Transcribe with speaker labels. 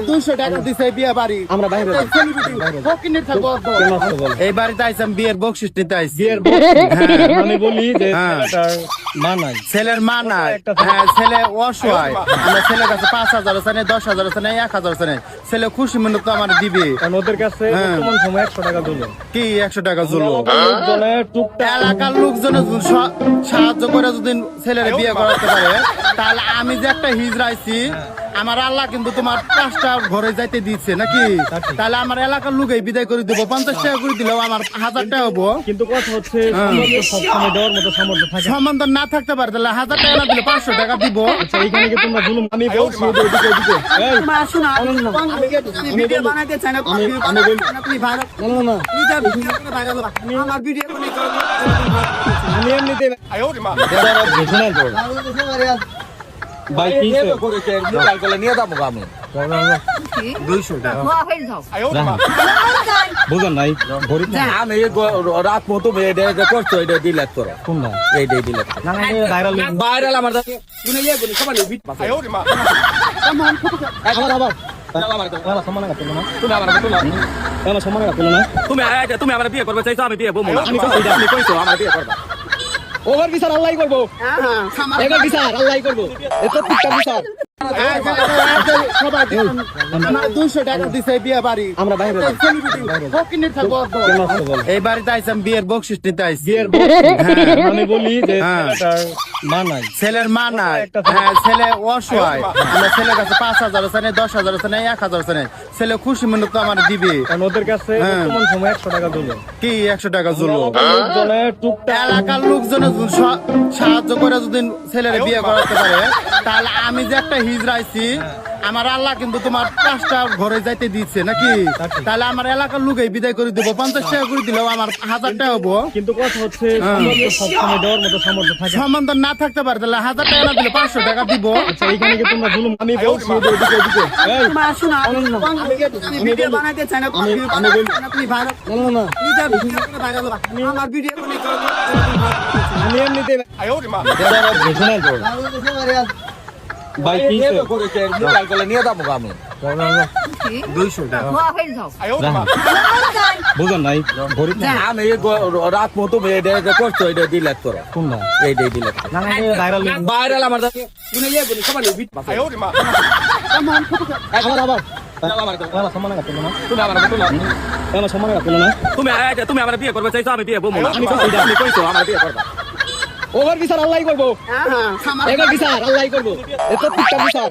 Speaker 1: 200 টাকা দিছে বিয়ে বাড়ি
Speaker 2: আমরা বাইরে
Speaker 1: এই বাড়িতে আইসাম বিয়ের বকশিস নিতে আইছি
Speaker 2: আমি বলি যে
Speaker 1: হ্যাঁ।
Speaker 2: ছেলেটার মা নাই,
Speaker 1: ছেলের মা নাই, হ্যাঁ ছেলে অসহায়, আমার ছেলের কাছে 5,000 আছে না 10,000 আছে না 1,000 আছে না, ছেলে খুশি মনে তো আমার দিবে,
Speaker 2: কারণ ওদের কাছে
Speaker 1: হ্যাঁ।
Speaker 2: বর্তমান সময় 100 টাকা দিল।
Speaker 1: কি 100 টাকা জুলো
Speaker 2: লোকজনে টুকটাক
Speaker 1: এলাকার লোকজন সাহায্য করে যদি ছেলের বিয়ে করাতে পারে, তাহলে আমি যে একটা হিজড়াইছি আমার আল্লাহ কিন্তু তোমার 5টা ঘরে যাইতে দিচ্ছে নাকি, তাহলে আমার এলাকার লোক বিদায় করে দিব, 50 টাকা করে দিলেও আমার 1000 টাকা হবো।
Speaker 2: কিন্তু কথা হচ্ছে সামর্থ্য সবসময় দেওয়ার মতো সামর্থ্য থাকে না।
Speaker 1: সম্বন্ধ না থাকতে পারে তাহলে 1000 টাকা না দিলে 500 টাকা দিব।
Speaker 2: আচ্ছা এইখানে কি তোমরা জুলুম? আমি বলছি যে ওদিকে ওদিকে এই
Speaker 3: ভিডিও বানাতে চাই না, তুমি ভাইরাল
Speaker 2: না
Speaker 3: ভাইরাল আমার ভিডিও
Speaker 2: আমি এমনিতে শুনেন তো ভাই কি
Speaker 4: নিয়ে যাবো আমি
Speaker 1: 200 টাকা
Speaker 2: বুঝেন নাই গরিব না
Speaker 4: আমি রাত মতো এটা করছো এটা দিলে তোরা
Speaker 2: কোনটা
Speaker 4: এইটাই দিলে
Speaker 2: ভাইরাল
Speaker 4: বাইরে আমার তুমি আমার বিয়ে করবে চাইছো, আমি বিয়ে বলবো না, তুমি কইছো আমার বিয়ে করবা।
Speaker 2: ওভার বিচার আল্লাহ করবো, এবার বিচার আল্লাহ করবো, এত পিকটা বিচার
Speaker 1: 200 টাকা দিছে বিয়ে বাড়ি
Speaker 2: আমরা বাইরে
Speaker 1: এই বাড়িতে আইসাম বিয়ের বকশিস নিতে আইছি
Speaker 2: আমি বলি যে
Speaker 1: হ্যাঁ।
Speaker 2: ছেলেটার মা নাই,
Speaker 1: ছেলের মা নাই, হ্যাঁ ছেলে অসহায়, আমার ছেলের কাছে 5,000 আছে না 10,000 আছে না 1,000 আছে না, ছেলে খুশি মনে তো আমার দিবে,
Speaker 2: কারণ ওদের কাছে
Speaker 1: হ্যাঁ।
Speaker 2: বর্তমান সময় 100 টাকা দিল।
Speaker 1: কি 100 টাকা জুলো
Speaker 2: লোকজনে টুকটাক
Speaker 1: এলাকার লোকজন সাহায্য করে যদি ছেলের বিয়ে করাতে পারে, তাহলে আমি যে একটা হিজড়াইছি আমার আল্লাহ কিন্তু তোমার 5টা ঘরে যাইতে দিচ্ছে নাকি, তাহলে আমার এলাকার লোক বিদায় করে দিব, 50 টাকা করে দিলেও আমার 1000 টাকা হবো।
Speaker 2: কিন্তু কথা হচ্ছে সামর্থ্য সবসময় দেওয়ার মতো সামর্থ্য থাকে না।
Speaker 1: সম্বন্ধ না থাকতে পারে তাহলে 1000 টাকা না দিলে 500 টাকা দিব।
Speaker 2: আচ্ছা এইখানে কি তোমরা জুলুম? আমি বলছি যে ওদিকে ওদিকে এই
Speaker 3: ভিডিও বানাতে চাই না, তুমি ভাইরাল আমার ভিডিও
Speaker 2: আমি এমনিতে শুনেন তো ভাই কি
Speaker 4: নিয়ে যাবো আমি
Speaker 1: 200 টাকা
Speaker 2: বুঝেন নাই গরিব না
Speaker 4: আমি রাত মতো এটা করছো এটা দিলে তোরা
Speaker 2: কোনটা
Speaker 4: এইটাই দিলে
Speaker 2: ভাইরাল
Speaker 4: বাইরে আমার তুমি আমার বিয়ে করবে চাইছো, আমি বিয়ে বলবো না, তুমি কইছো আমার বিয়ে করবা।
Speaker 2: ওভার বিচার আল্লাহ করবো, এবার বিচার আল্লাহ করবো, এত পিকটা বিচার